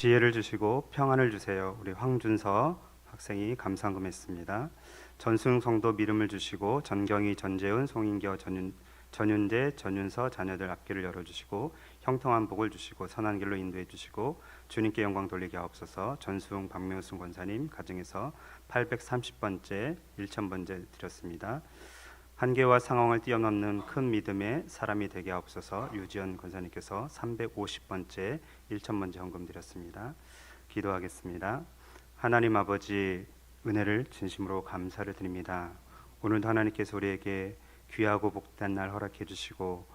지혜를 주시고 평안을 주세요. 우리 황준서 학생이 감상금했습니다. 전승 성도 믿음을 주시고 전경희, 전재훈, 송인교, 전윤재, 전윤서 자녀들 앞길을 열어주시고 형통한 복을 주시고 선한 길로 인도해 주시고 주님께 영광 돌리게 하옵소서. 전수웅 박명순 권사님 가정에서 830번째 1000번째 드렸습니다. 한계와 상황을 뛰어넘는 큰 믿음의 사람이 되게 하옵소서. 유지연 권사님께서 350번째 1000번째 헌금 드렸습니다. 기도하겠습니다. 하나님 아버지, 은혜를 진심으로 감사를 드립니다. 오늘도 하나님께서 우리에게 귀하고 복된 날 허락해 주시고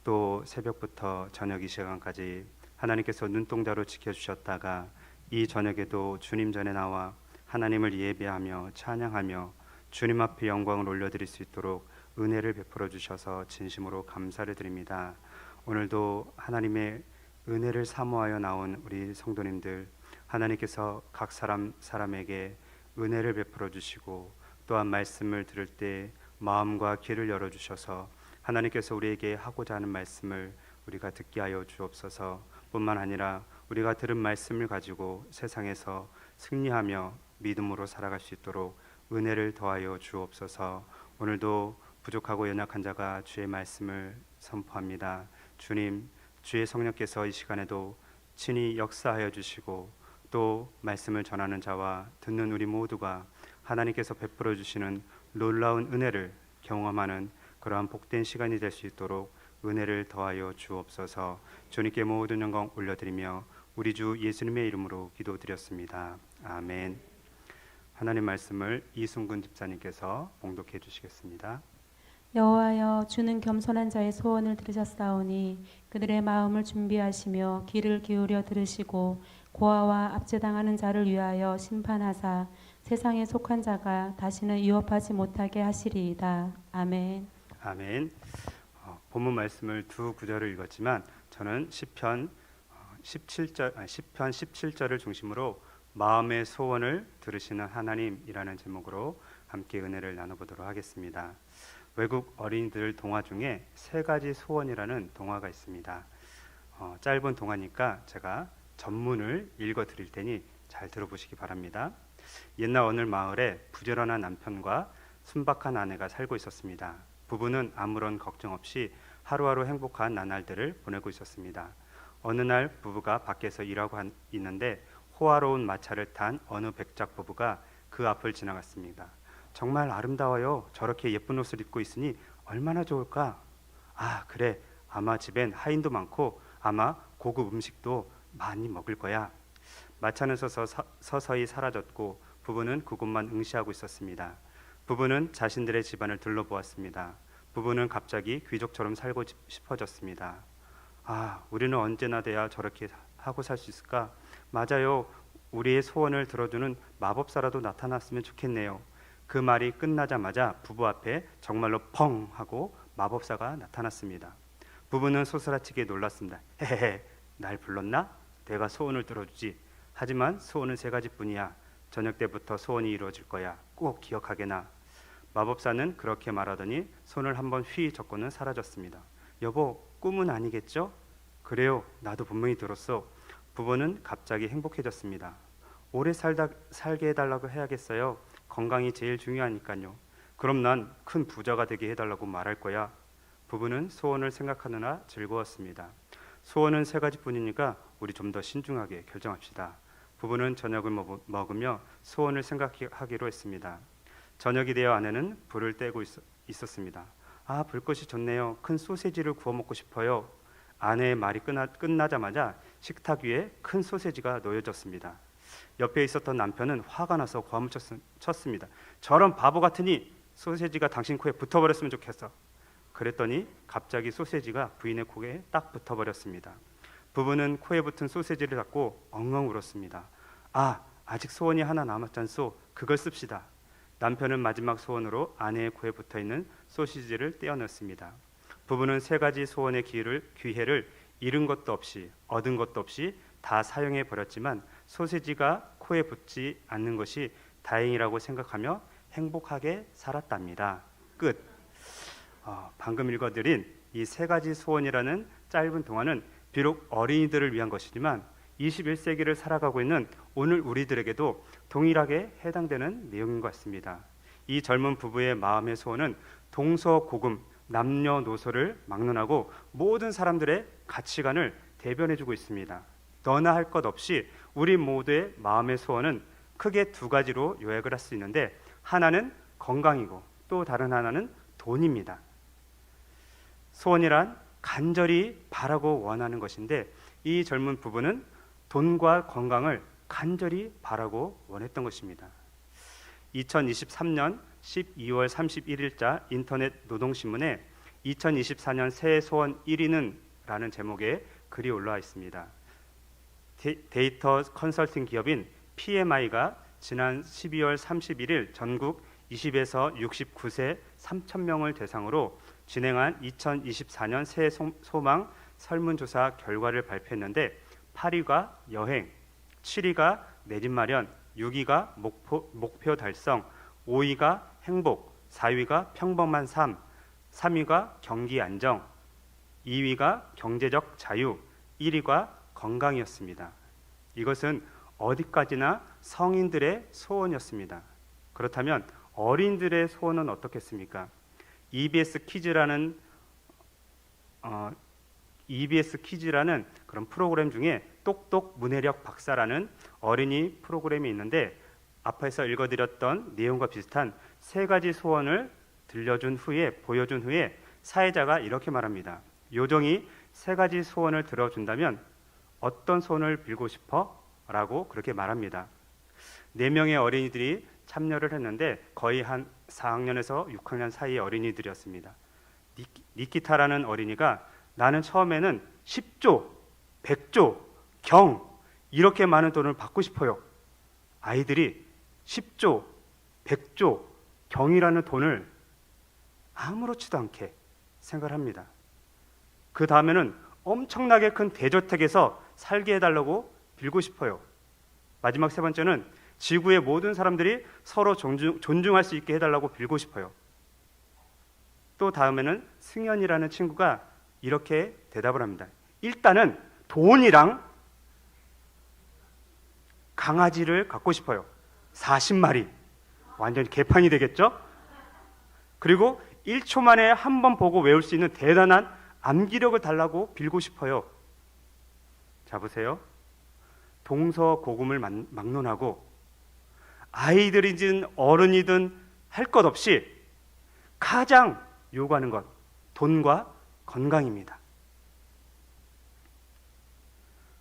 또 새벽부터 저녁 이 시간까지 하나님께서 눈동자로 지켜주셨다가 이 저녁에도 주님 전에 나와 하나님을 예배하며 찬양하며 주님 앞에 영광을 올려드릴 수 있도록 은혜를 베풀어 주셔서 진심으로 감사를 드립니다. 오늘도 하나님의 은혜를 사모하여 나온 우리 성도님들, 하나님께서 각 사람에게 은혜를 베풀어 주시고 또한 말씀을 들을 때 마음과 귀를 열어 주셔서 하나님께서 우리에게 하고자 하는 말씀을 우리가 듣게 하여 주옵소서. 뿐만 아니라 우리가 들은 말씀을 가지고 세상에서 승리하며 믿음으로 살아갈 수 있도록 은혜를 더하여 주옵소서. 오늘도 부족하고 연약한 자가 주의 말씀을 선포합니다. 주님, 주의 성령께서 이 시간에도 친히 역사하여 주시고 또 말씀을 전하는 자와 듣는 우리 모두가 하나님께서 베풀어 주시는 놀라운 은혜를 경험하는 그러한 복된 시간이 될 수 있도록 은혜를 더하여 주옵소서. 주님께 모든 영광 올려드리며 우리 주 예수님의 이름으로 기도드렸습니다. 아멘. 하나님 말씀을 이순근 집사님께서 봉독해 주시겠습니다. 여호와여, 주는 겸손한 자의 소원을 들으셨사오니 그들의 마음을 준비하시며 귀를 기울여 들으시고 고아와 압제당하는 자를 위하여 심판하사 세상에 속한 자가 다시는 위협하지 못하게 하시리이다. 아멘. 아멘. 본문 말씀을 두 구절을 읽었지만 저는 시편 17절을 중심으로 마음의 소원을 들으시는 하나님이라는 제목으로 함께 은혜를 나눠보도록 하겠습니다. 외국 어린이들 동화 중에 세 가지 소원이라는 동화가 있습니다. 짧은 동화니까 제가 전문을 읽어 드릴 테니 잘 들어보시기 바랍니다. 옛날 어느 마을에 부지런한 남편과 순박한 아내가 살고 있었습니다. 부부는 아무런 걱정 없이 하루하루 행복한 나날들을 보내고 있었습니다. 어느 날 부부가 밖에서 일하고 있는데 호화로운 마차를 탄 어느 백작 부부가 그 앞을 지나갔습니다. 정말 아름다워요. 저렇게 예쁜 옷을 입고 있으니 얼마나 좋을까? 아, 그래. 아마 집엔 하인도 많고 아마 고급 음식도 많이 먹을 거야. 마차는 서서히 사라졌고 부부는 그곳만 응시하고 있었습니다. 부부는 자신들의 집안을 둘러보았습니다. 부부는 갑자기 귀족처럼 살고 싶어졌습니다. 아, 우리는 언제나 돼야 저렇게 하고 살 수 있을까? 맞아요. 우리의 소원을 들어주는 마법사라도 나타났으면 좋겠네요. 그 말이 끝나자마자 부부 앞에 정말로 펑 하고 마법사가 나타났습니다. 부부는 소스라치게 놀랐습니다. 헤헤헤, 날 불렀나? 내가 소원을 들어주지. 하지만 소원은 세 가지뿐이야. 저녁 때부터 소원이 이루어질 거야. 꼭 기억하게나. 마법사는 그렇게 말하더니 손을 한번 휘 젓고는 사라졌습니다. 여보, 꿈은 아니겠죠? 그래요, 나도 분명히 들었어. 부부는 갑자기 행복해졌습니다. 오래 살게 해달라고 해야겠어요. 건강이 제일 중요하니까요. 그럼 난 큰 부자가 되게 해달라고 말할 거야. 부부는 소원을 생각하느라 즐거웠습니다. 소원은 세 가지뿐이니까 우리 좀 더 신중하게 결정합시다. 부부는 저녁을 먹으며 소원을 생각하기로 했습니다. 저녁이 되어 아내는 불을 떼고 있었습니다. 아, 불꽃이 좋네요. 큰 소세지를 구워 먹고 싶어요. 아내의 말이 끝나자마자 식탁 위에 큰 소세지가 놓여졌습니다. 옆에 있었던 남편은 화가 나서 고함쳤습니다. 저런 바보 같으니 소세지가 당신 코에 붙어버렸으면 좋겠어. 그랬더니 갑자기 소세지가 부인의 코에 딱 붙어버렸습니다. 부부는 코에 붙은 소세지를 잡고 엉엉 울었습니다. 아, 아직 소원이 하나 남았잖소. 그걸 씁시다. 남편은 마지막 소원으로 아내의 코에 붙어있는 소시지를 떼어냈습니다. 부부는 세 가지 소원의 기회를 잃은 것도 없이 얻은 것도 없이 다 사용해 버렸지만 소시지가 코에 붙지 않는 것이 다행이라고 생각하며 행복하게 살았답니다. 끝. 방금 읽어드린 이 세 가지 소원이라는 짧은 동화는 비록 어린이들을 위한 것이지만 21세기를 살아가고 있는 오늘 우리들에게도 동일하게 해당되는 내용인 것 같습니다. 이 젊은 부부의 마음의 소원은 동서고금, 남녀노소를 막론하고 모든 사람들의 가치관을 대변해주고 있습니다. 너나 할 것 없이 우리 모두의 마음의 소원은 크게 두 가지로 요약을 할 수 있는데, 하나는 건강이고 또 다른 하나는 돈입니다. 소원이란 간절히 바라고 원하는 것인데, 이 젊은 부부는 돈과 건강을 간절히 바라고 원했던 것입니다. 2023년 12월 31일자 인터넷 노동신문에 2024년 새해 소원 1위는 라는 제목의 글이 올라와 있습니다. 데이터 컨설팅 기업인 PMI가 지난 12월 31일 전국 20에서 69세 3,000명을 대상으로 진행한 2024년 새해 소망 설문조사 결과를 발표했는데, 8위가 여행, 7위가 내 집 마련, 6위가 목표 달성, 5위가 행복, 4위가 평범한 삶, 3위가 경기 안정, 2위가 경제적 자유, 1위가 건강이었습니다. 이것은 어디까지나 성인들의 소원이었습니다. 그렇다면 어린이들의 소원은 어떻겠습니까? EBS 퀴즈라는 그런 프로그램 중에 똑똑 문해력 박사라는 어린이 프로그램이 있는데, 앞에서 읽어드렸던 내용과 비슷한 세 가지 소원을 보여준 후에 사회자가 이렇게 말합니다. 요정이 세 가지 소원을 들어준다면 어떤 소원을 빌고 싶어? 라고 그렇게 말합니다. 4명의 어린이들이 참여를 했는데 거의 한 4학년에서 6학년 사이의 어린이들이었습니다. 니키타라는 어린이가 나는 처음에는 10조, 100조, 경 이렇게 많은 돈을 받고 싶어요. 아이들이 10조, 100조, 경이라는 돈을 아무렇지도 않게 생각을 합니다. 그 다음에는 엄청나게 큰 대저택에서 살게 해달라고 빌고 싶어요. 마지막 세 번째는 지구의 모든 사람들이 서로 존중할 수 있게 해달라고 빌고 싶어요. 또 다음에는 승현이라는 친구가 이렇게 대답을 합니다. 일단은 돈이랑 강아지를 갖고 싶어요. 40마리. 완전히 개판이 되겠죠? 그리고 1초 만에 한 번 보고 외울 수 있는 대단한 암기력을 달라고 빌고 싶어요. 자, 보세요. 동서고금을 막론하고 아이들이든 어른이든 할 것 없이 가장 요구하는 것, 돈과 건강입니다.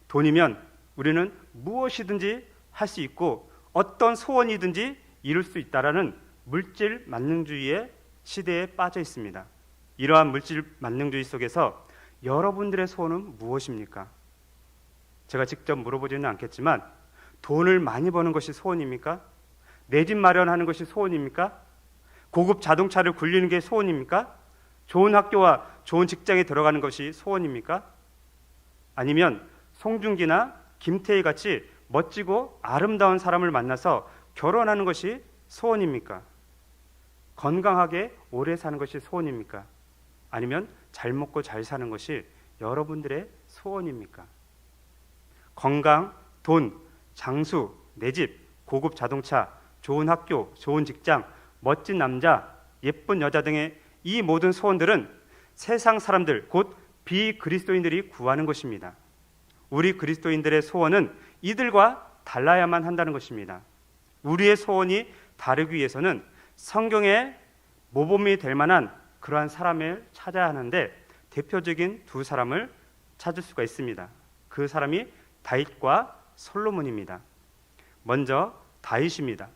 돈이면 우리는 무엇이든지 할 수 있고 어떤 소원이든지 이룰 수 있다라는 물질 만능주의의 시대에 빠져 있습니다. 이러한 물질 만능주의 속에서 여러분들의 소원은 무엇입니까? 제가 직접 물어보지는 않겠지만 돈을 많이 버는 것이 소원입니까? 내 집 마련하는 것이 소원입니까? 고급 자동차를 굴리는 게 소원입니까? 좋은 학교와 좋은 직장에 들어가는 것이 소원입니까? 아니면 송중기나 김태희 같이 멋지고 아름다운 사람을 만나서 결혼하는 것이 소원입니까? 건강하게 오래 사는 것이 소원입니까? 아니면 잘 먹고 잘 사는 것이 여러분들의 소원입니까? 건강, 돈, 장수, 내 집, 고급 자동차, 좋은 학교, 좋은 직장, 멋진 남자, 예쁜 여자 등의 이 모든 소원들은 세상 사람들, 곧 비그리스도인들이 구하는 것입니다. 우리 그리스도인들의 소원은 이들과 달라야만 한다는 것입니다. 우리의 소원이 다르기 위해서는 성경에 모범이 될 만한 그러한 사람을 찾아야 하는데, 대표적인 두 사람을 찾을 수가 있습니다. 그 사람이 다윗과 솔로몬입니다. 먼저 다윗입니다.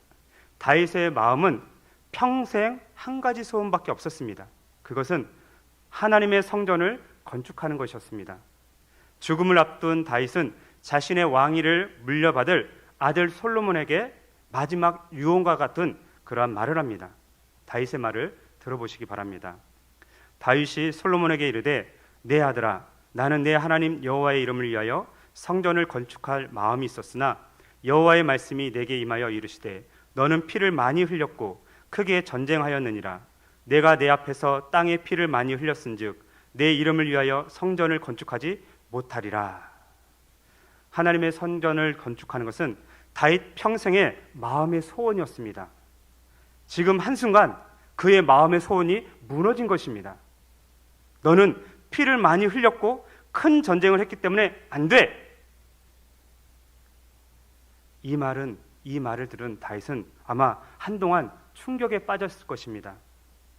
다윗의 마음은 평생 한 가지 소원밖에 없었습니다. 그것은 하나님의 성전을 건축하는 것이었습니다. 죽음을 앞둔 다윗은 자신의 왕위를 물려받을 아들 솔로몬에게 마지막 유언과 같은 그러한 말을 합니다. 다윗의 말을 들어보시기 바랍니다. 다윗이 솔로몬에게 이르되, 내 아들아, 나는 내 하나님 여호와의 이름을 위하여 성전을 건축할 마음이 있었으나 여호와의 말씀이 내게 임하여 이르시되, 너는 피를 많이 흘렸고 크게 전쟁하였느니라. 내가 내 앞에서 땅에 피를 많이 흘렸은즉 내 이름을 위하여 성전을 건축하지 못하리라. 하나님의 성전을 건축하는 것은 다윗 평생의 마음의 소원이었습니다. 지금 한순간 그의 마음의 소원이 무너진 것입니다. 너는 피를 많이 흘렸고 큰 전쟁을 했기 때문에 안 돼. 이 말을 들은 다윗은 아마 한동안 충격에 빠졌을 것입니다.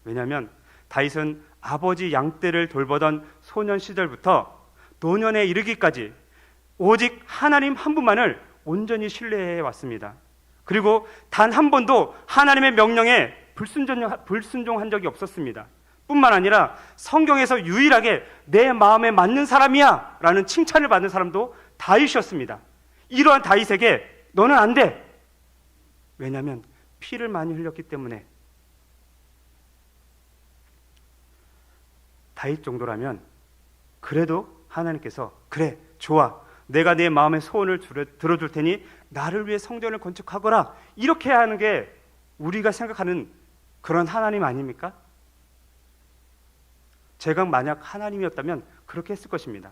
왜냐하면 다윗은 아버지 양떼를 돌보던 소년 시절부터 노년에 이르기까지 오직 하나님 한 분만을 온전히 신뢰해 왔습니다. 그리고 단 한 번도 하나님의 명령에 불순종한 적이 없었습니다. 뿐만 아니라 성경에서 유일하게 내 마음에 맞는 사람이야 라는 칭찬을 받는 사람도 다윗이었습니다. 이러한 다윗에게 너는 안 돼. 왜냐하면 피를 많이 흘렸기 때문에. 다윗 정도라면 그래도 하나님께서 그래 좋아, 내가 내 마음의 소원을 들어줄 테니 나를 위해 성전을 건축하거라, 이렇게 하는 게 우리가 생각하는 그런 하나님 아닙니까? 제가 만약 하나님이었다면 그렇게 했을 것입니다.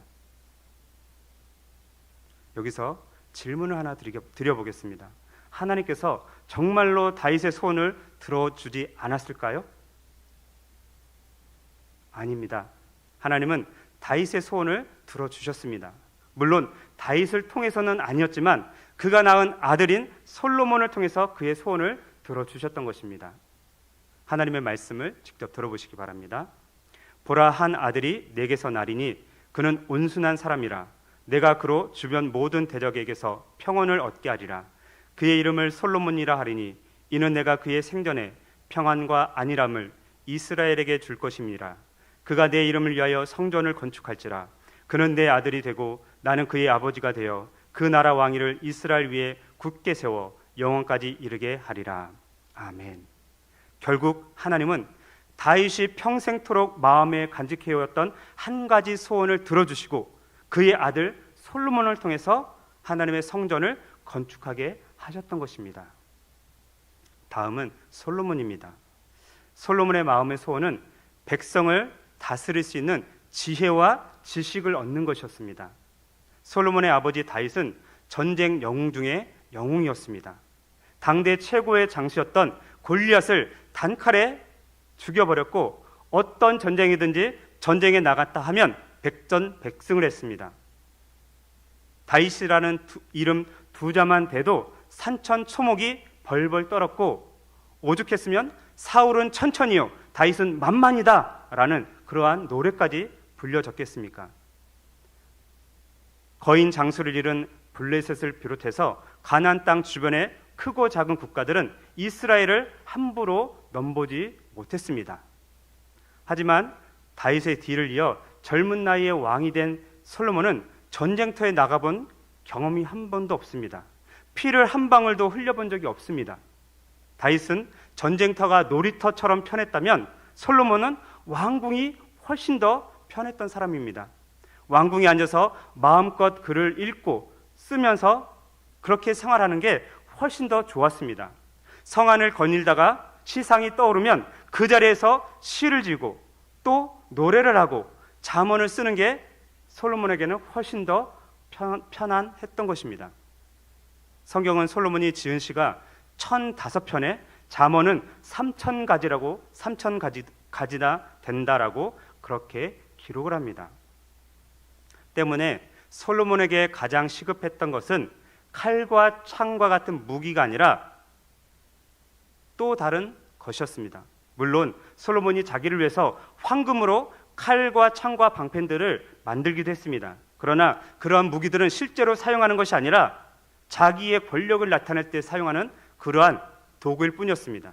여기서 질문을 하나 드려보겠습니다. 하나님께서 정말로 다윗의 소원을 들어주지 않았을까요? 아닙니다. 하나님은 다윗의 소원을 들어주셨습니다. 물론 다윗을 통해서는 아니었지만 그가 낳은 아들인 솔로몬을 통해서 그의 소원을 들어주셨던 것입니다. 하나님의 말씀을 직접 들어보시기 바랍니다. 보라, 한 아들이 내게서 나리니 그는 온순한 사람이라. 내가 그로 주변 모든 대적에게서 평온을 얻게 하리라. 그의 이름을 솔로몬이라 하리니 이는 내가 그의 생전에 평안과 안일함을 이스라엘에게 줄 것임이라. 그가 내 이름을 위하여 성전을 건축할지라. 그는 내 아들이 되고 나는 그의 아버지가 되어 그 나라 왕위를 이스라엘 위에 굳게 세워 영원까지 이르게 하리라. 아멘. 결국 하나님은 다윗이 평생토록 마음에 간직해왔던 한 가지 소원을 들어주시고 그의 아들 솔로몬을 통해서 하나님의 성전을 건축하게 하셨던 것입니다. 다음은 솔로몬입니다. 솔로몬의 마음의 소원은 백성을 다스릴 수 있는 지혜와 지식을 얻는 것이었습니다. 솔로몬의 아버지 다윗은 전쟁 영웅 중에 영웅이었습니다. 당대 최고의 장수였던 골리앗을 단칼에 죽여버렸고 어떤 전쟁이든지 전쟁에 나갔다 하면 백전백승을 했습니다. 다윗이라는 이름 두 자만 대도 산천초목이 벌벌 떨었고 오죽했으면 사울은 천천히요 다윗은 만만이다 라는 그러한 노래까지 불려졌겠습니까? 거인 장수를 잃은 블레셋을 비롯해서 가나안 땅 주변의 크고 작은 국가들은 이스라엘을 함부로 넘보지 못했습니다. 하지만 다윗의 뒤를 이어 젊은 나이에 왕이 된 솔로몬은 전쟁터에 나가본 경험이 한 번도 없습니다. 피를 한 방울도 흘려본 적이 없습니다. 다윗은 전쟁터가 놀이터처럼 편했다면 솔로몬은 왕궁이 훨씬 더 편했던 사람입니다. 왕궁에 앉아서 마음껏 글을 읽고 쓰면서 그렇게 생활하는 게 훨씬 더 좋았습니다. 성안을 거닐다가 시상이 떠오르면 그 자리에서 시를 지고 또 노래를 하고 잠언을 쓰는 게 솔로몬에게는 훨씬 더 편안했던 것입니다. 성경은 솔로몬이 지은 시가 1005편에 잠언은 3000가지나 된다라고 그렇게 기록을 합니다. 때문에 솔로몬에게 가장 시급했던 것은 칼과 창과 같은 무기가 아니라 또 다른 것이었습니다. 물론 솔로몬이 자기를 위해서 황금으로 칼과 창과 방펜들을 만들기도 했습니다. 그러나 그러한 무기들은 실제로 사용하는 것이 아니라 자기의 권력을 나타낼 때 사용하는 그러한 도구일 뿐이었습니다.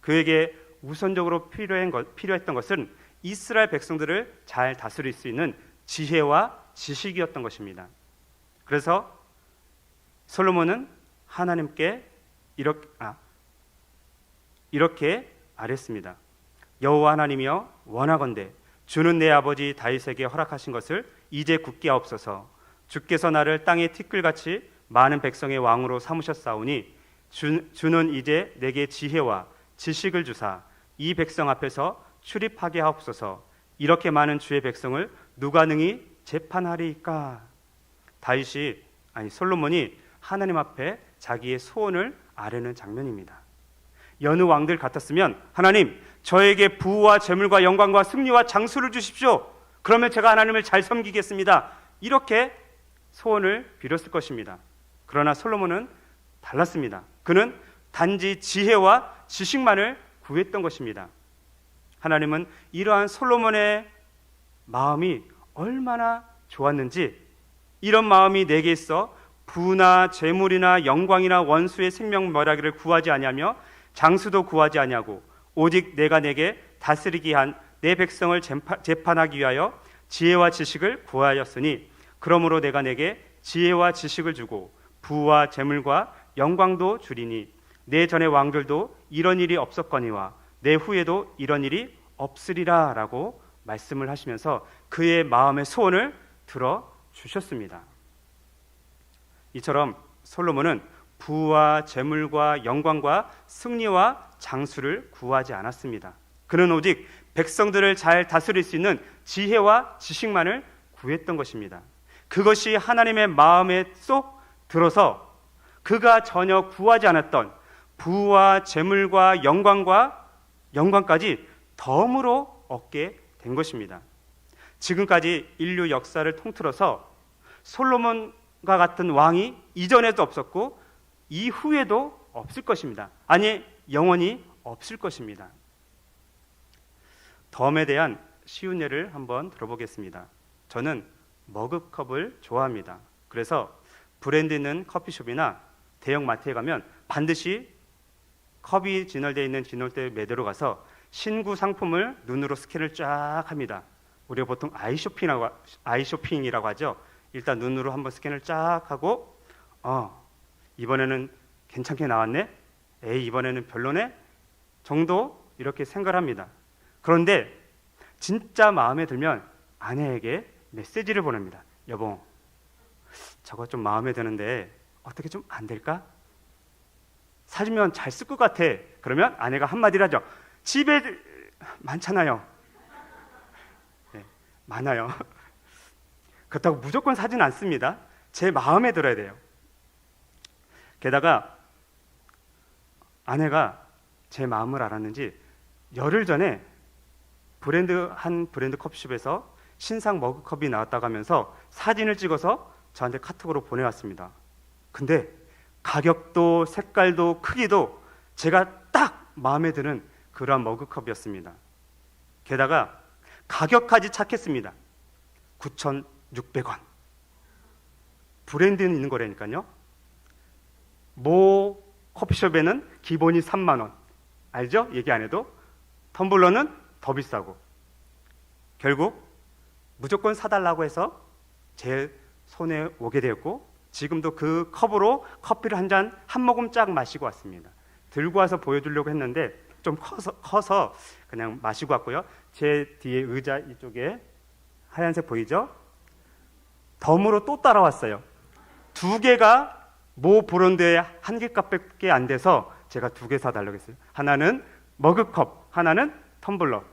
그에게 우선적으로 필요했던 것은 이스라엘 백성들을 잘 다스릴 수 있는 지혜와 지식이었던 것입니다. 그래서 솔로몬은 하나님께 이렇게 아뢰습니다. 여호와 하나님이여, 원하건대 주는 내 아버지 다윗에게 허락하신 것을 이제 굳게 하옵소서. 주께서 나를 땅의 티끌같이 많은 백성의 왕으로 삼으셨사오니 주는 이제 내게 지혜와 지식을 주사 이 백성 앞에서 출입하게 하옵소서. 이렇게 많은 주의 백성을 누가 능히 재판하리이까? 솔로몬이 하나님 앞에 자기의 소원을 아뢰는 장면입니다. 여느 왕들 같았으면 하나님, 저에게 부와 재물과 영광과 승리와 장수를 주십시오. 그러면 제가 하나님을 잘 섬기겠습니다. 이렇게 소원을 빌었을 것입니다. 그러나 솔로몬은 달랐습니다. 그는 단지 지혜와 지식만을 구했던 것입니다. 하나님은 이러한 솔로몬의 마음이 얼마나 좋았는지, 이런 마음이 내게 있어 부나 재물이나 영광이나 원수의 생명 멸하기를 구하지 아니하며 장수도 구하지 아니하고 오직 내가 내게 다스리기 한 내 백성을 재판하기 위하여 지혜와 지식을 구하였으니 그러므로 내가 내게 지혜와 지식을 주고 부와 재물과 영광도 주리니 내 전의 왕들도 이런 일이 없었거니와 내 후에도 이런 일이 없으리라 라고 말씀을 하시면서 그의 마음의 소원을 들어주셨습니다. 이처럼 솔로몬은 부와 재물과 영광과 승리와 장수를 구하지 않았습니다. 그는 오직 백성들을 잘 다스릴 수 있는 지혜와 지식만을 구했던 것입니다. 그것이 하나님의 마음에 쏙 들어서 그가 전혀 구하지 않았던 부와 재물과 영광까지 덤으로 얻게 된 것입니다. 지금까지 인류 역사를 통틀어서 솔로몬과 같은 왕이 이전에도 없었고 이후에도 없을 것입니다. 아니, 영원히 없을 것입니다. 덤에 대한 쉬운 예를 한번 들어보겠습니다. 저는 머그컵을 좋아합니다. 그래서 브랜드 있는 커피숍이나 대형 마트에 가면 반드시 컵이 진열되어 있는 진열대 매대로 가서 신구 상품을 눈으로 스캔을 쫙 합니다. 우리가 보통 아이쇼핑이라고 하죠. 일단 눈으로 한번 스캔을 쫙 하고 이번에는 괜찮게 나왔네? 에이, 이번에는 별로네? 정도 이렇게 생각을 합니다. 그런데 진짜 마음에 들면 아내에게 메시지를 보냅니다. 여보, 저거 좀 마음에 드는데 어떻게 좀 안 될까? 사주면 잘 쓸 것 같아. 그러면 아내가 한마디를 하죠. 집에 많잖아요. 네, 많아요. 그렇다고 무조건 사진 않습니다. 제 마음에 들어야 돼요. 게다가 아내가 제 마음을 알았는지 열흘 전에 한 브랜드 커피숍에서 신상 머그컵이 나왔다고 하면서 사진을 찍어서 저한테 카톡으로 보내왔습니다. 근데 가격도 색깔도 크기도 제가 딱 마음에 드는 그러한 머그컵이었습니다. 게다가 가격까지 착했습니다. 9,600원. 브랜드는 있는 거라니까요. 모 커피숍에는 기본이 3만 원. 알죠? 얘기 안 해도. 텀블러는 더 비싸고. 결국 무조건 사달라고 해서 제 손에 오게 되었고 지금도 그 컵으로 커피를 한 모금 쫙 마시고 왔습니다. 들고 와서 보여주려고 했는데 좀 커서 그냥 마시고 왔고요. 제 뒤에 의자 이쪽에 하얀색 보이죠? 덤으로 또 따라왔어요. 두 개가 모 브랜드의 한 개 값밖에 안 돼서 제가 2개 사달라고 했어요. 하나는 머그컵, 하나는 텀블러.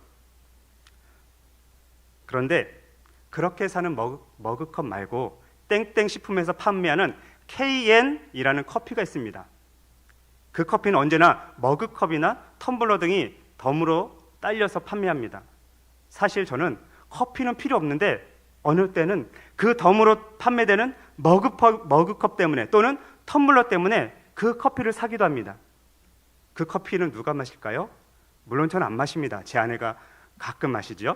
그런데 그렇게 사는 머그컵 말고 땡땡 식품에서 판매하는 KN이라는 커피가 있습니다. 그 커피는 언제나 머그컵이나 텀블러 등이 덤으로 딸려서 판매합니다. 사실 저는 커피는 필요 없는데 어느 때는 그 덤으로 판매되는 머그컵 때문에 또는 텀블러 때문에 그 커피를 사기도 합니다. 그 커피는 누가 마실까요? 물론 저는 안 마십니다. 제 아내가 가끔 마시죠.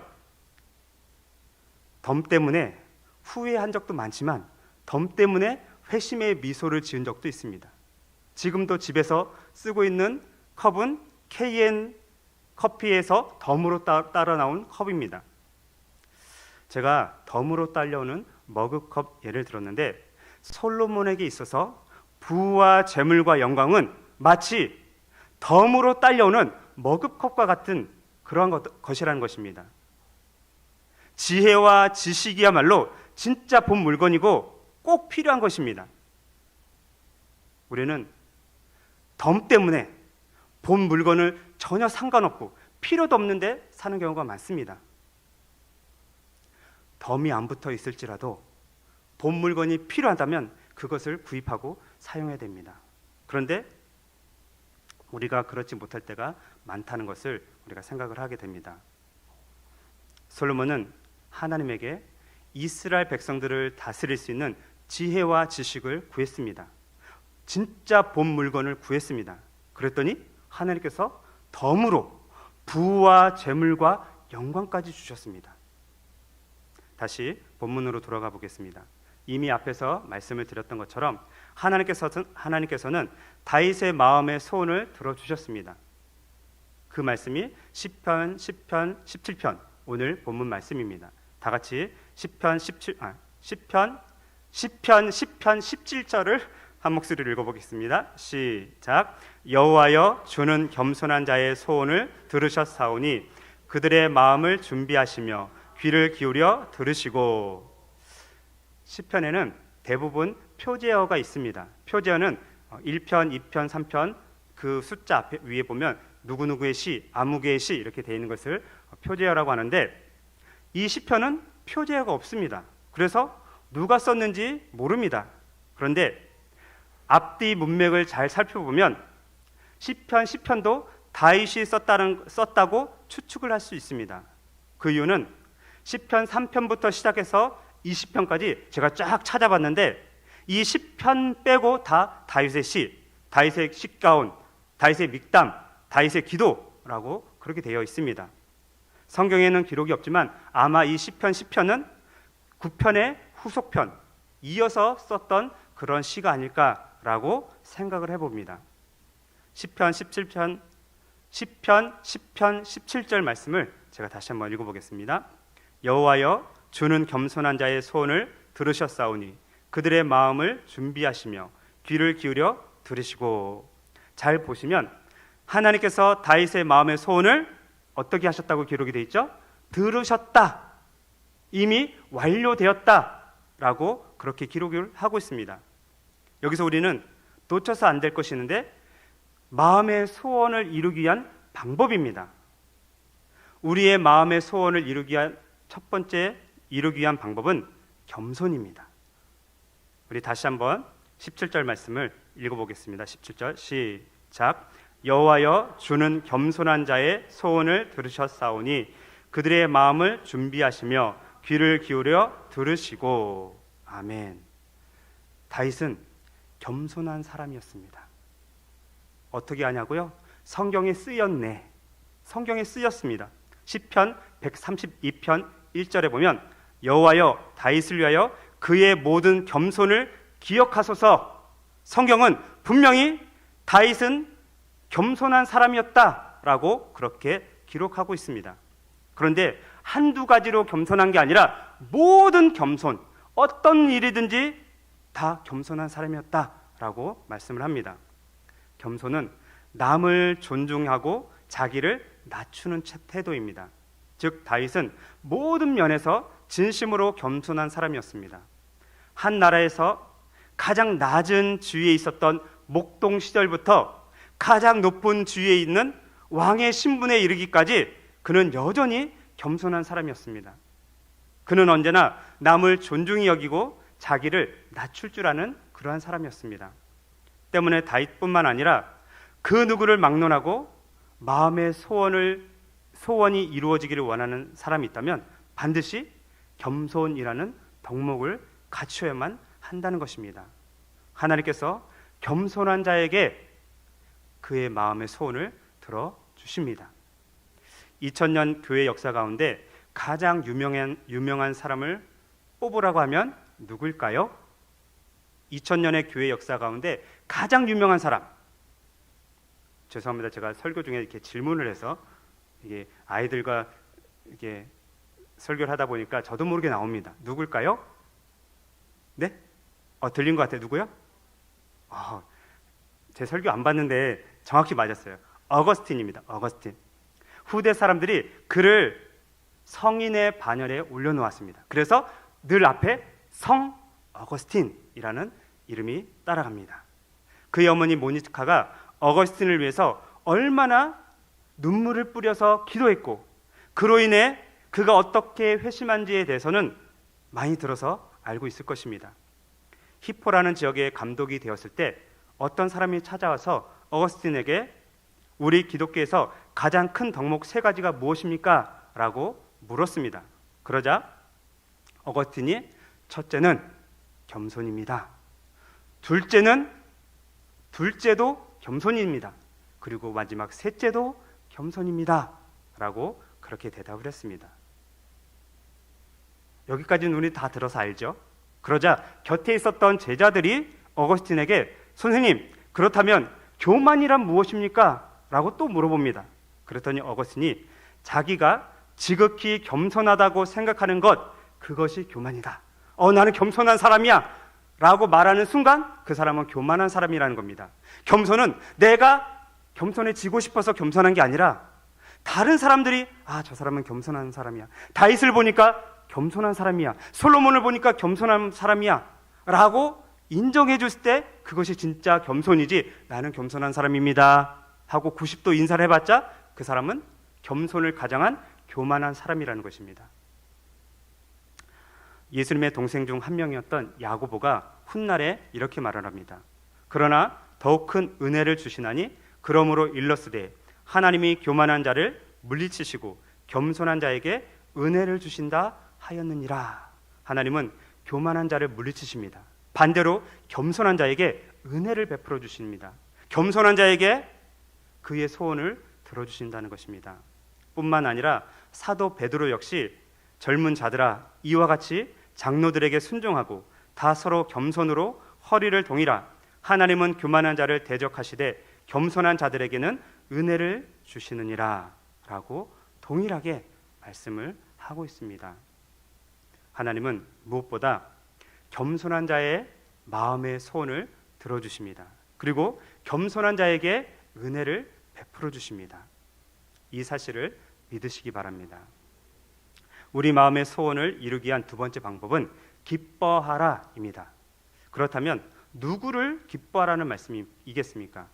덤 때문에 후회한 적도 많지만 덤 때문에 회심의 미소를 지은 적도 있습니다. 지금도 집에서 쓰고 있는 컵은 KN 커피에서 덤으로 따라 나온 컵입니다. 제가 덤으로 딸려오는 머그컵 예를 들었는데 솔로몬에게 있어서 부와 재물과 영광은 마치 덤으로 딸려오는 머그컵과 같은 그러한 것이라는 것입니다. 지혜와 지식이야말로 진짜 본 물건이고 꼭 필요한 것입니다. 우리는 덤 때문에 본 물건을 전혀 상관없고 필요도 없는데 사는 경우가 많습니다. 덤이 안 붙어 있을지라도 본 물건이 필요하다면 그것을 구입하고 사용해야 됩니다. 그런데 우리가 그렇지 못할 때가 많다는 것을 우리가 생각을 하게 됩니다. 솔로몬은 하나님에게 이스라엘 백성들을 다스릴 수 있는 지혜와 지식을 구했습니다. 진짜 본 물건을 구했습니다. 그랬더니 하나님께서 덤으로 부와 재물과 영광까지 주셨습니다. 다시 본문으로 돌아가 보겠습니다. 이미 앞에서 말씀을 드렸던 것처럼 하나님께서는 다윗의 마음의 소원을 들어주셨습니다. 그 말씀이 시편 17편 오늘 본문 말씀입니다. 다 같이 시편 17절을 한 목소리로 읽어보겠습니다. 시작. 여호와여 주는 겸손한 자의 소원을 들으셨사오니 그들의 마음을 준비하시며 귀를 기울여 들으시고. 시편에는 대부분 표제어가 있습니다. 표제어는 1편, 2편, 3편 그 숫자 앞에 위에 보면 누구누구의 시, 아무개의 시 이렇게 되어 있는 것을 표제어라고 하는데 이 시편은 표제어가 없습니다. 그래서 누가 썼는지 모릅니다. 그런데 앞뒤 문맥을 잘 살펴보면 시편도 다윗이 썼다고 추측을 할 수 있습니다. 그 이유는 시편 3편부터 시작해서 20편까지 제가 쫙 찾아봤는데 이 10편 빼고 다 다윗의 시, 다윗의 시가온, 다윗의 믹담, 다윗의 기도라고 그렇게 되어 있습니다. 성경에는 기록이 없지만 아마 이 시편 10편은 9편의 후속편, 이어서 썼던 그런 시가 아닐까라고 생각을 해봅니다. 시편 10편 17절 말씀을 제가 다시 한번 읽어보겠습니다. 여호와여 주는 겸손한 자의 소원을 들으셨사오니 그들의 마음을 준비하시며 귀를 기울여 들으시고. 잘 보시면 하나님께서 다윗의 마음의 소원을 어떻게 하셨다고 기록이 되어 있죠? 들으셨다, 이미 완료되었다라고 그렇게 기록을 하고 있습니다. 여기서 우리는 놓쳐서 안 될 것이 있는데 마음의 소원을 이루기 위한 방법입니다. 우리의 마음의 소원을 이루기 위한 첫 번째 이루기 위한 방법은 겸손입니다. 우리 다시 한번 17절 말씀을 읽어보겠습니다. 17절 시작. 여호와여 주는 겸손한 자의 소원을 들으셨사오니 그들의 마음을 준비하시며 귀를 기울여 들으시고. 아멘. 다윗은 겸손한 사람이었습니다. 어떻게 하냐고요? 성경에 쓰였네. 성경에 쓰였습니다. 시편 132편 1절에 보면 여호와여 다윗을 위하여 그의 모든 겸손을 기억하소서. 성경은 분명히 다윗은 겸손한 사람이었다라고 그렇게 기록하고 있습니다. 그런데 한두 가지로 겸손한 게 아니라 모든 겸손, 어떤 일이든지 다 겸손한 사람이었다라고 말씀을 합니다. 겸손은 남을 존중하고 자기를 낮추는 태도입니다. 즉 다윗은 모든 면에서 진심으로 겸손한 사람이었습니다. 한 나라에서 가장 낮은 지위에 있었던 목동 시절부터 가장 높은 지위에 있는 왕의 신분에 이르기까지 그는 여전히 겸손한 사람이었습니다. 그는 언제나 남을 존중히 여기고 자기를 낮출 줄 아는 그러한 사람이었습니다. 때문에 다윗뿐만 아니라 그 누구를 막론하고 마음의 소원이 이루어지기를 원하는 사람이 있다면 반드시 겸손이라는 덕목을 갖춰야만 한다는 것입니다. 하나님께서 겸손한 자에게 그의 마음의 소원을 들어주십니다. 2000년 교회 역사 가운데 가장 유명한 사람을 뽑으라고 하면 누구일까요? 2000년의 교회 역사 가운데 가장 유명한 사람. 죄송합니다. 제가 설교 중에 이렇게 질문을 해서 이게 아이들과 이렇게 설교를 하다 보니까 저도 모르게 나옵니다. 누굴까요? 네? 들린 것 같아요. 누구요? 제 설교 안 봤는데 정확히 맞았어요. 어거스틴입니다. 어거스틴. 후대 사람들이 그를 성인의 반열에 올려놓았습니다. 그래서 늘 앞에 성 어거스틴이라는 이름이 따라갑니다. 그의 어머니 모니카가 어거스틴을 위해서 얼마나 눈물을 뿌려서 기도했고 그로 인해 그가 어떻게 회심한지에 대해서는 많이 들어서 알고 있을 것입니다. 히포라는 지역에 감독이 되었을 때 어떤 사람이 찾아와서 어거스틴에게 우리 기독교에서 가장 큰 덕목 3가지가 무엇입니까? 라고 물었습니다. 그러자 어거스틴이 첫째는 겸손입니다. 둘째도 겸손입니다. 그리고 마지막 셋째도 겸손입니다. 라고 그렇게 대답을 했습니다. 여기까지는 우리 다 들어서 알죠? 그러자 곁에 있었던 제자들이 어거스틴에게 선생님, 그렇다면 교만이란 무엇입니까? 라고 또 물어봅니다. 그랬더니 어거스틴이 자기가 지극히 겸손하다고 생각하는 것, 그것이 교만이다. 나는 겸손한 사람이야 라고 말하는 순간 그 사람은 교만한 사람이라는 겁니다. 겸손은 내가 겸손해지고 싶어서 겸손한 게 아니라 다른 사람들이 저 사람은 겸손한 사람이야, 다윗을 보니까 겸손한 사람이야, 솔로몬을 보니까 겸손한 사람이야 라고 인정해 줬을 때 그것이 진짜 겸손이지, 나는 겸손한 사람입니다 하고 90도 인사를 해봤자 그 사람은 겸손을 가장한 교만한 사람이라는 것입니다. 예수님의 동생 중 한 명이었던 야고보가 훗날에 이렇게 말을 합니다. 그러나 더욱 큰 은혜를 주시나니 그러므로 일러스되 하나님이 교만한 자를 물리치시고 겸손한 자에게 은혜를 주신다 하였느니라. 하나님은 교만한 자를 물리치십니다. 반대로 겸손한 자에게 은혜를 베풀어 주십니다. 겸손한 자에게 그의 소원을 들어주신다는 것입니다. 뿐만 아니라 사도 베드로 역시 젊은 자들아, 이와 같이 장로들에게 순종하고 다 서로 겸손으로 허리를 동이라. 하나님은 교만한 자를 대적하시되 겸손한 자들에게는 은혜를 주시느니라 라고 동일하게 말씀을 하고 있습니다. 하나님은 무엇보다 겸손한 자의 마음의 소원을 들어주십니다. 그리고 겸손한 자에게 은혜를 베풀어 주십니다. 이 사실을 믿으시기 바랍니다. 우리 마음의 소원을 이루기 위한 두 번째 방법은 기뻐하라입니다. 그렇다면 누구를 기뻐하라는 말씀이겠습니까?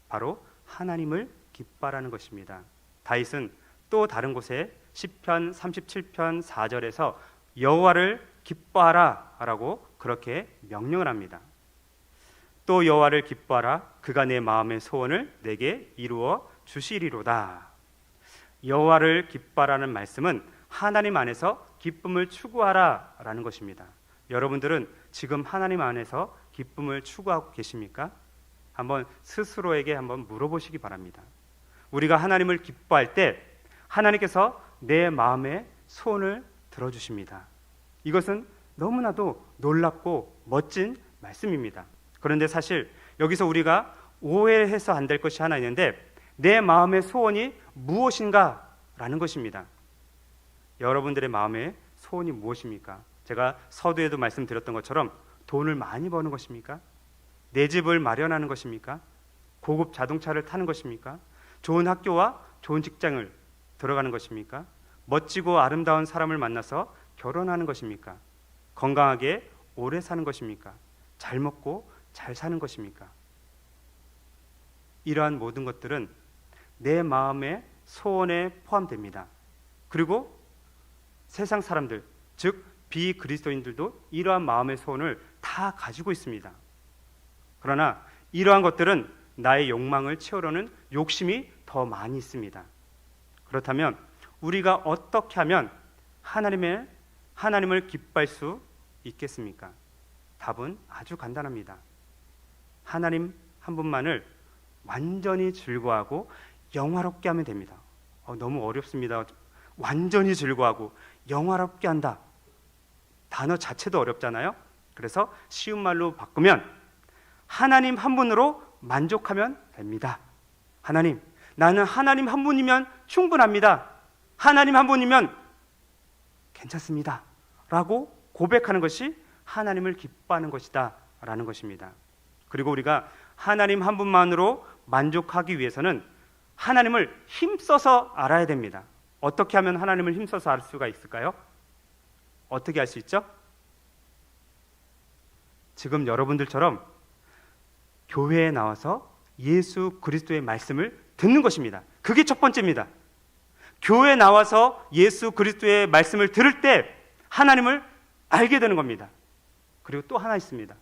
바로 하나님을 기뻐하라는 것입니다. 다윗은 또 다른 곳에 시편 37편 4절에서 여호와를 기뻐하라 라고 그렇게 명령을 합니다. 또 여호와를 기뻐하라, 그가 내 마음의 소원을 내게 이루어 주시리로다. 여호와를 기뻐하라는 말씀은 하나님 안에서 기쁨을 추구하라 라는 것입니다. 여러분들은 지금 하나님 안에서 기쁨을 추구하고 계십니까? 한번 스스로에게 한번 물어보시기 바랍니다. 우리가 하나님을 기뻐할 때 하나님께서 내 마음의 소원을 들어주십니다. 이것은 너무나도 놀랍고 멋진 말씀입니다. 그런데 사실 여기서 우리가 오해해서 안 될 것이 하나 있는데, 내 마음의 소원이 무엇인가 라는 것입니다. 여러분들의 마음의 소원이 무엇입니까? 제가 서두에도 말씀드렸던 것처럼 돈을 많이 버는 것입니까? 내 집을 마련하는 것입니까? 고급 자동차를 타는 것입니까? 좋은 학교와 좋은 직장을 들어가는 것입니까? 멋지고 아름다운 사람을 만나서 결혼하는 것입니까? 건강하게 오래 사는 것입니까? 잘 먹고 잘 사는 것입니까? 이러한 모든 것들은 내 마음의 소원에 포함됩니다. 그리고 세상 사람들, 즉 비그리스도인들도 이러한 마음의 소원을 다 가지고 있습니다. 그러나 이러한 것들은 나의 욕망을 채우려는 욕심이 더 많이 있습니다. 그렇다면 우리가 어떻게 하면 하나님을 기뻐할 수 있겠습니까? 답은 아주 간단합니다. 하나님 한 분만을 완전히 즐거워하고 영화롭게 하면 됩니다. 너무 어렵습니다. 완전히 즐거워하고 영화롭게 한다. 단어 자체도 어렵잖아요. 그래서 쉬운 말로 바꾸면 하나님 한 분으로 만족하면 됩니다. 하나님, 나는 하나님 한 분이면 충분합니다. 하나님 한 분이면 괜찮습니다 라고 고백하는 것이 하나님을 기뻐하는 것이다 라는 것입니다. 그리고 우리가 하나님 한 분만으로 만족하기 위해서는 하나님을 힘써서 알아야 됩니다. 어떻게 하면 하나님을 힘써서 알 수가 있을까요? 어떻게 알 수 있죠? 지금 여러분들처럼 교회에 나와서 예수 그리스도의 말씀을 듣는 것입니다. 그게 첫 번째입니다. 교회에 나와서 예수 그리스도의 말씀을 들을 때 하나님을 알게 되는 겁니다. 그리고 또 하나 있습니다.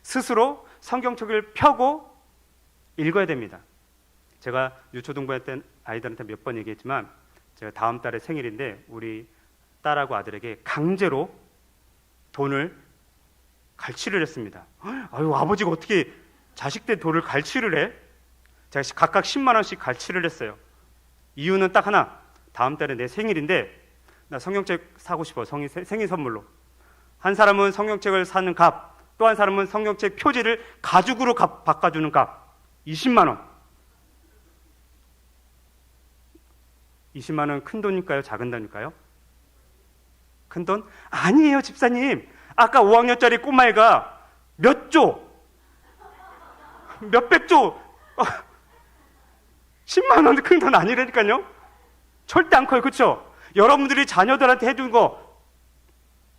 스스로 성경책을 펴고 읽어야 됩니다. 제가 유초등부회 때 아이들한테 몇 번 얘기했지만 제가 다음 달에 생일인데 우리 딸하고 아들에게 강제로 돈을 갈취를 했습니다. 아유, 아버지가 어떻게 자식들 돈을 갈취를 해? 제가 각각 10만 원씩 갈취를 했어요. 이유는 딱 하나. 다음 달에 내 생일인데 나 성경책 사고 싶어. 생일 선물로. 한 사람은 성경책을 사는 값, 또 한 사람은 성경책 표지를 가죽으로 바꿔주는 값. 20만 원. 20만 원 큰 돈일까요? 작은 돈일까요? 큰 돈? 아니에요, 집사님. 아까 5학년짜리 꼬마애가 몇 조, 몇백 조, 10만 원 큰 돈 아니라니까요. 절대 안 커요, 그렇죠? 여러분들이 자녀들한테 해준 거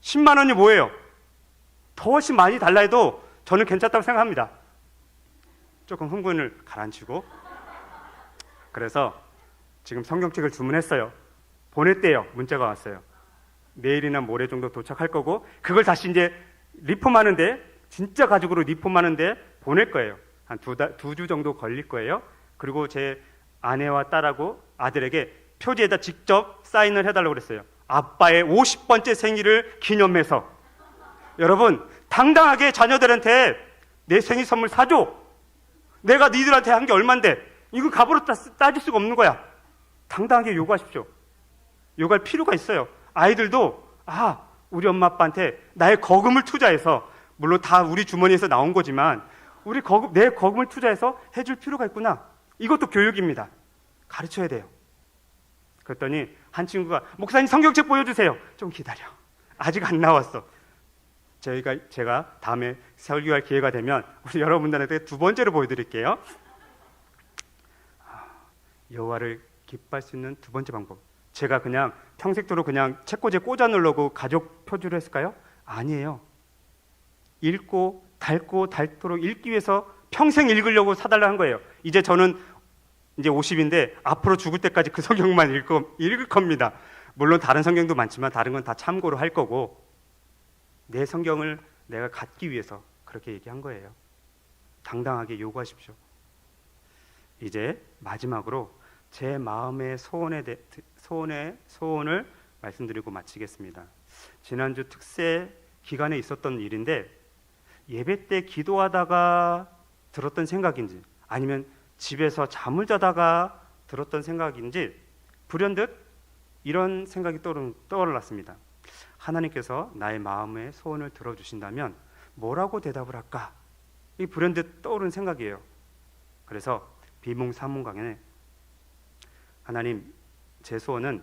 10만 원이 뭐예요? 더 훨씬 많이 달라 해도 저는 괜찮다고 생각합니다. 조금 흥분을 가라앉히고. 그래서 지금 성경책을 주문했어요. 보냈대요. 문자가 왔어요. 내일이나 모레 정도 도착할 거고, 그걸 다시 이제 리폼하는데, 진짜 가죽으로 리폼하는데 보낼 거예요. 한 두 주 정도 걸릴 거예요. 그리고 제 아내와 딸하고 아들에게 표지에다 직접 사인을 해달라고 그랬어요. 아빠의 50번째 생일을 기념해서. 여러분, 당당하게 자녀들한테 내 생일 선물 사줘. 내가 니들한테 한 게 얼만데. 이거 값으로 따질 수가 없는 거야. 당당하게 요구하십시오. 요구할 필요가 있어요. 아이들도 우리 엄마 아빠한테 나의 거금을 투자해서, 물론 다 우리 주머니에서 나온 거지만 내 거금을 투자해서 해줄 필요가 있구나. 이것도 교육입니다. 가르쳐야 돼요. 그랬더니 한 친구가 목사님 성경책 보여주세요. 좀 기다려. 아직 안 나왔어. 제가 다음에 설교할 기회가 되면 우리 여러분들한테 두 번째로 보여드릴게요. 여호와를 기뻐할 수 있는 두 번째 방법. 제가 그냥 평생도록 그냥 책꽂이에 꽂아 놓으려고 가족 표주를 했을까요? 아니에요. 읽고 닳도록 읽기 위해서 평생 읽으려고 사달라 한 거예요. 이제 저는 이제 50인데 앞으로 죽을 때까지 그 성경만 읽을 겁니다. 물론 다른 성경도 많지만 다른 건 다 참고로 할 거고, 내 성경을 내가 갖기 위해서 그렇게 얘기한 거예요. 당당하게 요구하십시오. 이제 마지막으로 제 마음의 소원을 말씀드리고 마치겠습니다. 지난주 특세 기간에 있었던 일인데, 예배 때 기도하다가 들었던 생각인지 아니면 집에서 잠을 자다가 들었던 생각인지 불현듯 이런 생각이 떠올랐습니다. 하나님께서 나의 마음의 소원을 들어주신다면 뭐라고 대답을 할까? 이 불현듯 떠오른 생각이에요. 그래서 비몽사몽간에 하나님, 제 소원은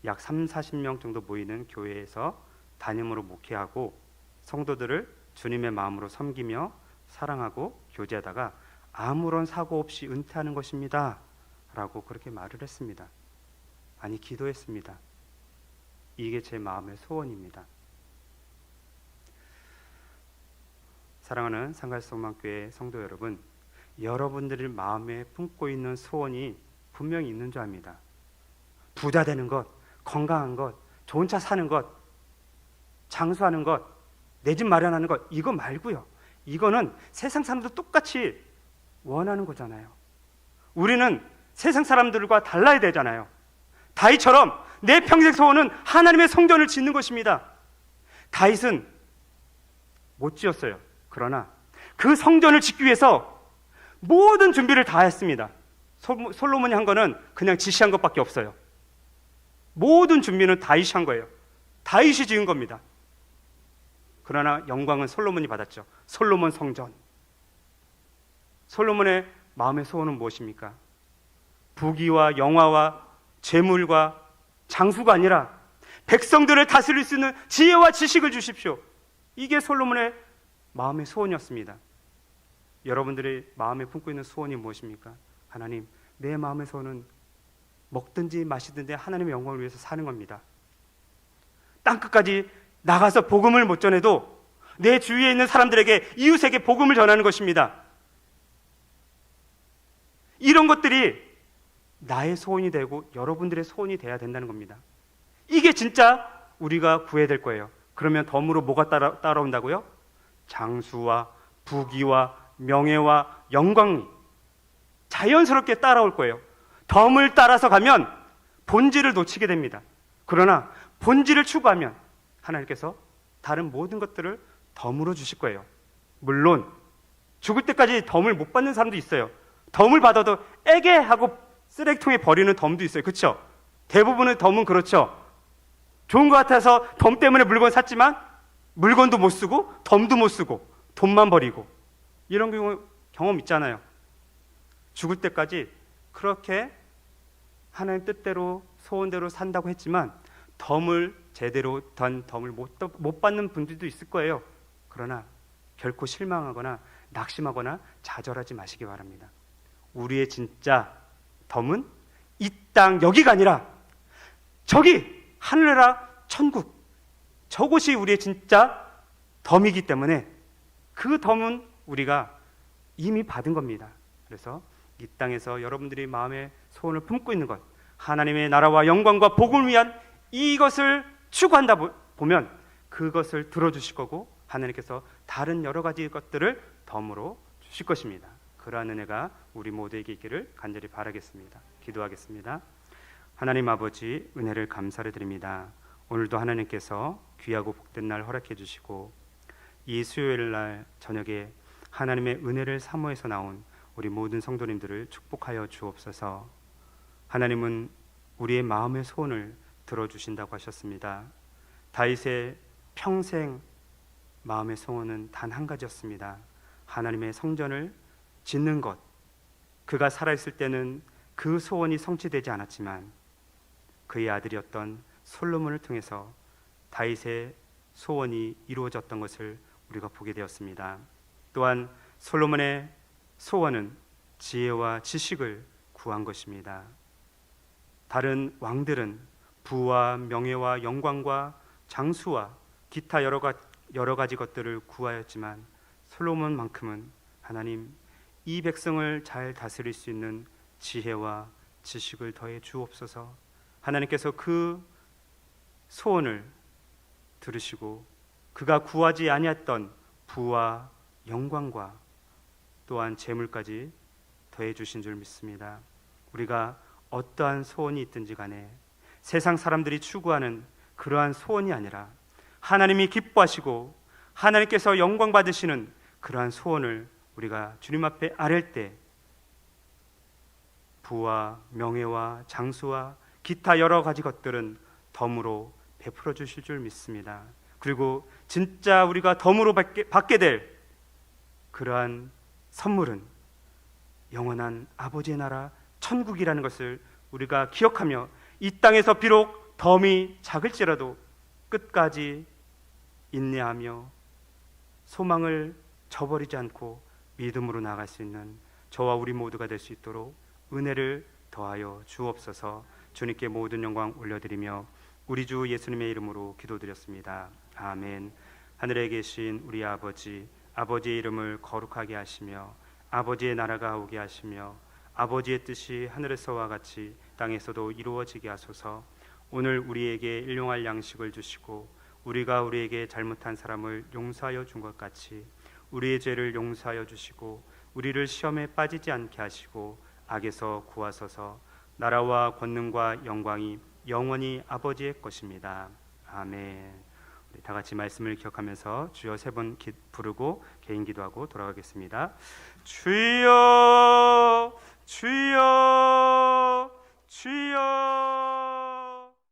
약 30-40명 정도 모이는 교회에서 담임으로 목회하고 성도들을 주님의 마음으로 섬기며 사랑하고 교제하다가 아무런 사고 없이 은퇴하는 것입니다. 라고 그렇게 말을 했습니다. 아니, 기도했습니다. 이게 제 마음의 소원입니다. 사랑하는 상가소망교회 성도 여러분, 여러분들이 마음에 품고 있는 소원이 분명히 있는 줄 압니다. 부자 되는 것, 건강한 것, 좋은 차 사는 것, 장수하는 것, 내 집 마련하는 것, 이거 말고요. 이거는 세상 사람들 똑같이 원하는 거잖아요. 우리는 세상 사람들과 달라야 되잖아요. 다윗처럼 내 평생 소원은 하나님의 성전을 짓는 것입니다. 다윗은 못 지었어요. 그러나 그 성전을 짓기 위해서 모든 준비를 다 했습니다. 솔로몬이 한 거는 그냥 지시한 것밖에 없어요. 모든 준비는 다윗이 한 거예요. 다윗이 지은 겁니다. 그러나 영광은 솔로몬이 받았죠. 솔로몬 성전. 솔로몬의 마음의 소원은 무엇입니까? 부귀와 영화와 재물과 장수가 아니라 백성들을 다스릴 수 있는 지혜와 지식을 주십시오. 이게 솔로몬의 마음의 소원이었습니다. 여러분들의 마음에 품고 있는 소원이 무엇입니까? 하나님, 내 마음의 소원은 먹든지 마시든지 하나님의 영광을 위해서 사는 겁니다. 땅끝까지 나가서 복음을 못 전해도 내 주위에 있는 사람들에게, 이웃에게 복음을 전하는 것입니다. 이런 것들이 나의 소원이 되고 여러분들의 소원이 돼야 된다는 겁니다. 이게 진짜 우리가 구해야 될 거예요. 그러면 덤으로 뭐가 따라온다고요? 장수와 부귀와 명예와 영광이 자연스럽게 따라올 거예요. 덤을 따라서 가면 본질을 놓치게 됩니다. 그러나 본질을 추구하면 하나님께서 다른 모든 것들을 덤으로 주실 거예요. 물론 죽을 때까지 덤을 못 받는 사람도 있어요. 덤을 받아도 에게 하고 쓰레기통에 버리는 덤도 있어요. 그렇죠? 대부분의 덤은 그렇죠. 좋은 것 같아서 덤 때문에 물건 샀지만 물건도 못 쓰고 덤도 못 쓰고 돈만 버리고 이런 경험 있잖아요. 죽을 때까지 그렇게 하나님 뜻대로 소원대로 산다고 했지만 덤을 제대로 던 덤을 못 받는 분들도 있을 거예요. 그러나 결코 실망하거나 낙심하거나 좌절하지 마시기 바랍니다. 우리의 진짜 덤은 이 땅 여기가 아니라 저기 하늘나라 천국, 저곳이 우리의 진짜 덤이기 때문에 그 덤은 우리가 이미 받은 겁니다. 그래서 이 땅에서 여러분들이 마음의 소원을 품고 있는 것, 하나님의 나라와 영광과 복음을 위한 이것을 추구한다 보면 그것을 들어주실 거고 하나님께서 다른 여러 가지 것들을 덤으로 주실 것입니다. 그러한 은혜가 우리 모두에게 있기를 간절히 바라겠습니다. 기도하겠습니다. 하나님 아버지, 은혜를 감사를 드립니다. 오늘도 하나님께서 귀하고 복된 날 허락해 주시고 이 수요일 날 저녁에 하나님의 은혜를 사모해서 나온 우리 모든 성도님들을 축복하여 주옵소서. 하나님은 우리의 마음의 소원을 들어주신다고 하셨습니다. 다윗의 평생 마음의 소원은 단 한 가지였습니다. 하나님의 성전을 짓는 것. 그가 살아있을 때는 그 소원이 성취되지 않았지만 그의 아들이었던 솔로몬을 통해서 다윗의 소원이 이루어졌던 것을 우리가 보게 되었습니다. 또한 솔로몬의 소원은 지혜와 지식을 구한 것입니다. 다른 왕들은 부와 명예와 영광과 장수와 기타 여러 가지 것들을 구하였지만 솔로몬만큼은 하나님 이 백성을 잘 다스릴 수 있는 지혜와 지식을 더해 주옵소서. 하나님께서 그 소원을 들으시고 그가 구하지 아니했던 부와 영광과 또한 재물까지 더해 주신 줄 믿습니다. 우리가 어떠한 소원이 있든지 간에 세상 사람들이 추구하는 그러한 소원이 아니라 하나님이 기뻐하시고 하나님께서 영광 받으시는 그러한 소원을 우리가 주님 앞에 아랠 때 부와 명예와 장수와 기타 여러 가지 것들은 덤으로 베풀어 주실 줄 믿습니다. 그리고 진짜 우리가 덤으로 받게 될 그러한 선물은 영원한 아버지의 나라 천국이라는 것을 우리가 기억하며 이 땅에서 비록 덤이 작을지라도 끝까지 인내하며 소망을 저버리지 않고 믿음으로 나아갈 수 있는 저와 우리 모두가 될 수 있도록 은혜를 더하여 주옵소서. 주님께 모든 영광 올려드리며 우리 주 예수님의 이름으로 기도드렸습니다. 아멘. 하늘에 계신 우리 아버지, 아버지의 이름을 거룩하게 하시며 아버지의 나라가 오게 하시며 아버지의 뜻이 하늘에서와 같이 땅에서도 이루어지게 하소서. 오늘 우리에게 일용할 양식을 주시고 우리가 우리에게 잘못한 사람을 용서하여 준 것 같이 우리의 죄를 용서하여 주시고 우리를 시험에 빠지지 않게 하시고 악에서 구하소서. 나라와 권능과 영광이 영원히 아버지의 것입니다. 아멘. 우리 다 같이 말씀을 기억하면서 주여 세 번 부르고 개인 기도하고 돌아가겠습니다. 주여 주여 주여